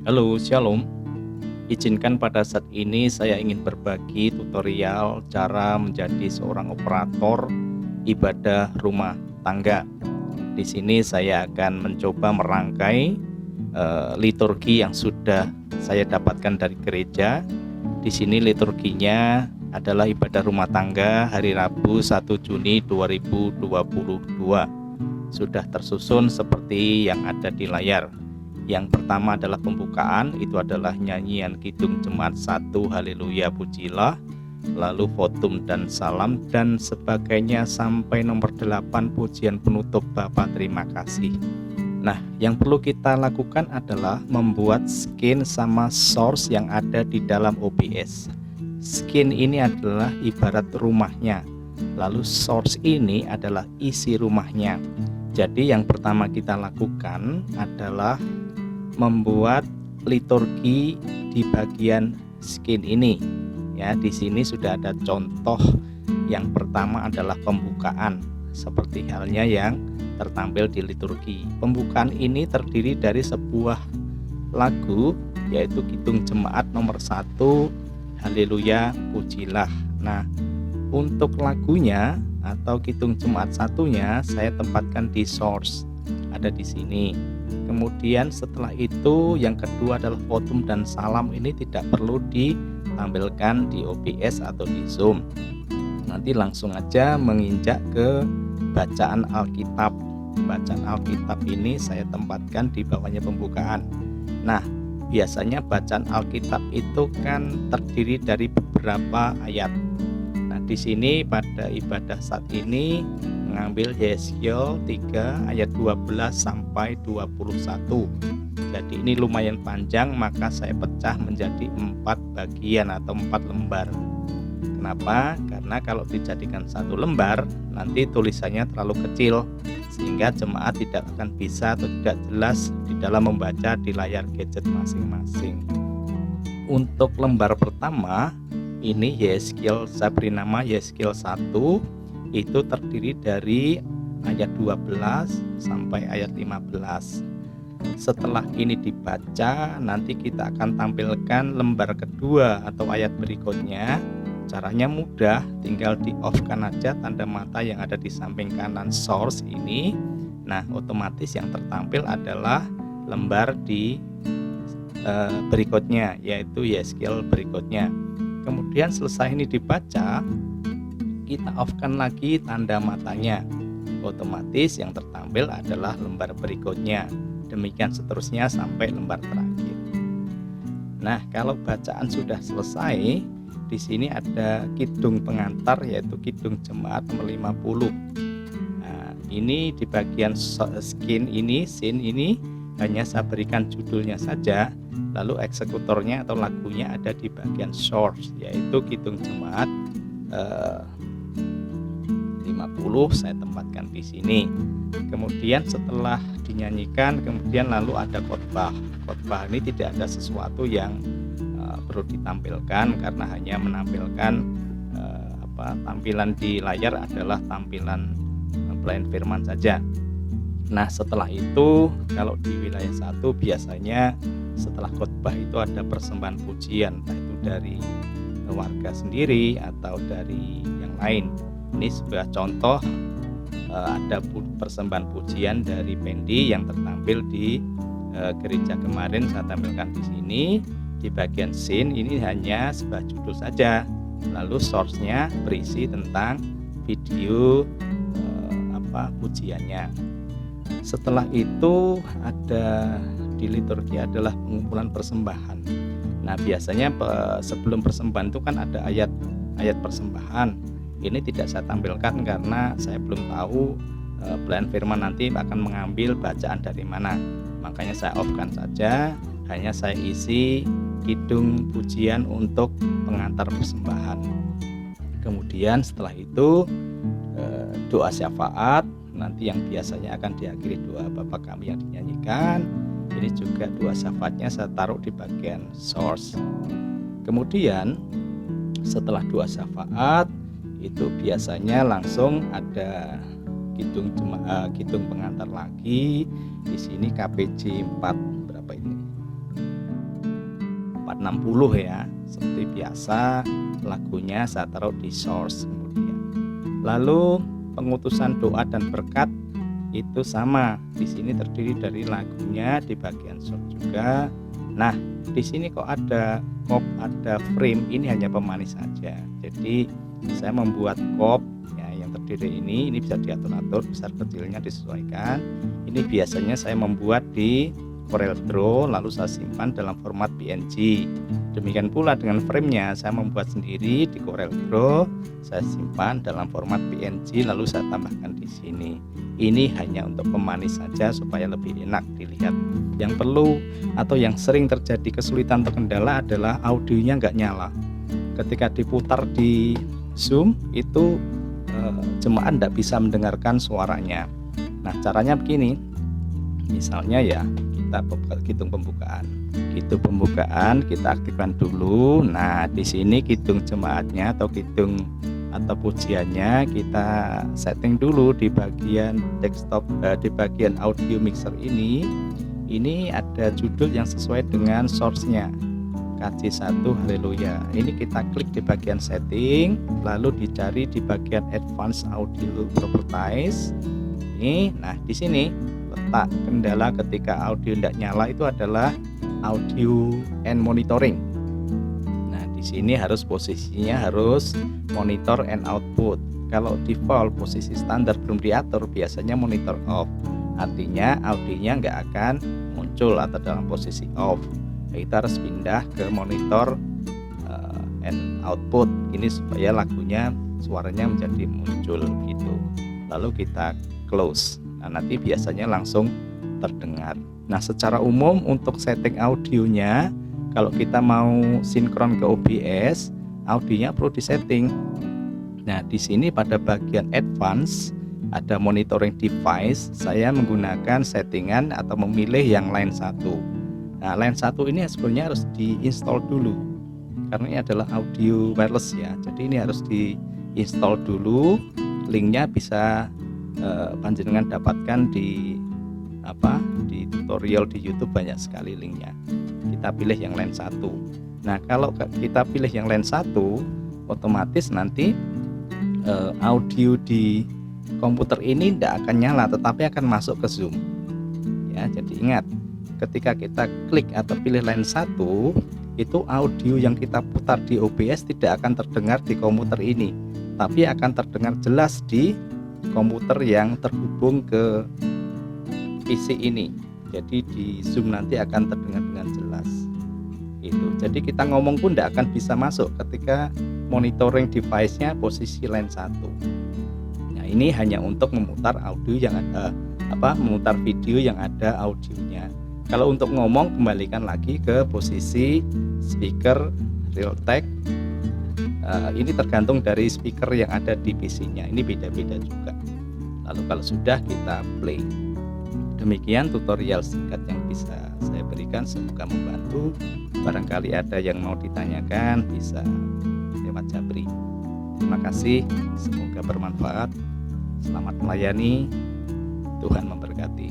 Halo, Shalom. Izinkan pada saat ini saya ingin berbagi tutorial cara menjadi seorang operator ibadah rumah tangga. Di sini saya akan mencoba merangkai liturgi yang sudah saya dapatkan dari gereja. Di sini liturginya adalah ibadah rumah tangga hari Rabu 1 Juni 2022. Sudah tersusun seperti yang ada di layar. Yang pertama adalah pembukaan, itu adalah nyanyian Kidung Jemaat 1 Haleluya Pujilah, lalu votum dan salam dan sebagainya sampai nomor 8 pujian penutup Bapa terima kasih. Nah, yang perlu kita lakukan adalah membuat skin sama source yang ada di dalam OBS. Skin ini adalah ibarat rumahnya, lalu source ini adalah isi rumahnya. Jadi yang pertama kita lakukan adalah membuat liturgi di bagian skin ini. Ya, di sini sudah ada contoh. Yang pertama adalah pembukaan, seperti halnya yang tertampil di liturgi. Pembukaan ini terdiri dari sebuah lagu, yaitu Kidung Jemaat nomor 1 Haleluya Pujilah. Nah, untuk lagunya atau Kidung Jemaat satunya saya tempatkan di source, ada di sini. Kemudian setelah itu yang kedua adalah votum dan salam, ini tidak perlu ditampilkan di OBS atau di Zoom. Nanti langsung aja menginjak ke bacaan Alkitab. Bacaan Alkitab ini saya tempatkan di bawahnya pembukaan. Nah, biasanya bacaan Alkitab itu kan terdiri dari beberapa ayat. Nah, di sini pada ibadah saat ini mengambil Yeskiel 3 ayat 12 sampai 21. Jadi ini lumayan panjang, maka saya pecah menjadi 4 bagian atau 4 lembar. Kenapa? Karena kalau dijadikan satu lembar, nanti tulisannya terlalu kecil sehingga jemaat tidak akan bisa atau tidak jelas di dalam membaca di layar gadget masing-masing. Untuk lembar pertama, ini Yeskiel, saya beri nama Yeskiel 1, itu terdiri dari ayat 12 sampai ayat 15. Setelah ini dibaca, nanti kita akan tampilkan lembar kedua atau ayat berikutnya. Caranya mudah, tinggal di off-kan aja tanda mata yang ada di samping kanan source ini. Nah, otomatis yang tertampil adalah lembar di berikutnya, yaitu Yeskiel berikutnya. Kemudian selesai ini dibaca, kita off-kan lagi tanda matanya. Otomatis yang tertampil adalah lembar berikutnya. Demikian seterusnya sampai lembar terakhir. Nah, kalau bacaan sudah selesai, di sini ada kidung pengantar, yaitu Kidung Jemaat nomor 50. Nah, ini di bagian skin ini, scene ini hanya saya berikan judulnya saja, lalu eksekutornya atau lagunya ada di bagian source, yaitu Kidung Jemaat 50 saya tempatkan di sini. Kemudian setelah dinyanyikan, kemudian lalu ada khotbah. Khotbah ini tidak ada sesuatu yang perlu ditampilkan karena hanya menampilkan tampilan di layar adalah tampilan pelayan firman saja. Nah, setelah itu kalau di wilayah 1 biasanya setelah khotbah itu ada persembahan pujian, entah itu dari warga sendiri atau dari yang lain. Ini sebuah contoh, ada persembahan pujian dari Pendi yang tertampil di gereja kemarin, saya tampilkan di sini. Di bagian scene ini hanya sebuah judul saja, lalu source-nya berisi tentang video pujiannya. Setelah itu ada di liturgi adalah pengumpulan persembahan. Nah, biasanya sebelum persembahan itu kan ada ayat persembahan. Ini tidak saya tampilkan karena saya belum tahu pelayan firman nanti akan mengambil bacaan dari mana. Makanya saya off-kan saja, hanya saya isi kidung pujian untuk pengantar persembahan. Kemudian setelah itu doa syafaat, nanti yang biasanya akan diakhiri doa Bapa Kami yang dinyanyikan. Ini juga doa syafaatnya saya taruh di bagian source. Kemudian setelah doa syafaat itu biasanya langsung ada kidung pengantar lagi. Di sini KPJ 4 berapa ini? 60 ya, seperti biasa. Lagunya saya taruh di source. Kemudian lalu pengutusan doa dan berkat itu sama, di sini terdiri dari lagunya di bagian source juga. Nah, di sini kok ada kop, ada frame, ini hanya pemanis saja. Jadi saya membuat kop ya, yang terdiri ini bisa diatur-atur besar kecilnya disesuaikan. Ini biasanya saya membuat di CorelDRAW lalu saya simpan dalam format PNG. Demikian pula dengan framenya, saya membuat sendiri di CorelDRAW, saya simpan dalam format PNG lalu saya tambahkan di sini. Ini hanya untuk pemanis saja supaya lebih enak dilihat. Yang perlu atau yang sering terjadi kesulitan atau kendala adalah audionya nggak nyala. Ketika diputar di Zoom itu jemaah nggak bisa mendengarkan suaranya. Nah, caranya begini. Misalnya ya, kita hitung pembukaan. Hitung pembukaan kita aktifkan dulu. Nah, di sini hitung jemaatnya atau hitung atau pujiannya kita setting dulu di bagian desktop, di bagian audio mixer ini. Ini ada judul yang sesuai dengan source-nya, KJ1 Haleluya. Ini kita klik di bagian setting, lalu dicari di bagian advanced audio properties. Ini, nah di sini letak kendala ketika audio tidak nyala itu adalah audio and monitoring. Nah, di sini harus posisinya harus monitor and output. Kalau default posisi standar belum diatur, biasanya monitor off. Artinya audionya nggak akan muncul atau dalam posisi off. Kita harus pindah ke monitor and output ini supaya lagunya suaranya menjadi muncul gitu. Lalu kita close. Nah, nanti biasanya langsung terdengar. Nah, secara umum untuk setting audionya, kalau kita mau sinkron ke OBS, audionya perlu disetting. Nah, di sini pada bagian advance ada monitoring device, saya menggunakan settingan atau memilih yang line 1. Nah, line 1 ini sebenarnya harus diinstal dulu karena ini adalah audio wireless ya. Jadi ini harus diinstal dulu. Linknya bisa panjenengan dapatkan di tutorial di YouTube, banyak sekali linknya. Kita pilih yang line 1. Nah, kalau kita pilih yang line 1, otomatis nanti audio di komputer ini tidak akan nyala, tetapi akan masuk ke Zoom ya. Jadi ingat, ketika kita klik atau pilih line 1, itu audio yang kita putar di OBS tidak akan terdengar di komputer ini, tapi akan terdengar jelas di komputer yang terhubung ke PC ini. Jadi di Zoom nanti akan terdengar dengan jelas itu. Jadi kita ngomong pun tidak akan bisa masuk ketika monitoring device-nya posisi line 1. Nah, ini hanya untuk memutar audio yang ada memutar video yang ada audionya. Kalau untuk ngomong, kembalikan lagi ke posisi speaker Realtek. Ini tergantung dari speaker yang ada di PC-nya. Ini beda-beda juga. Lalu kalau sudah, kita play. Demikian tutorial singkat yang bisa saya berikan, semoga membantu. Barangkali ada yang mau ditanyakan, bisa lewat Jabri. Terima kasih, semoga bermanfaat. Selamat melayani, Tuhan memberkati.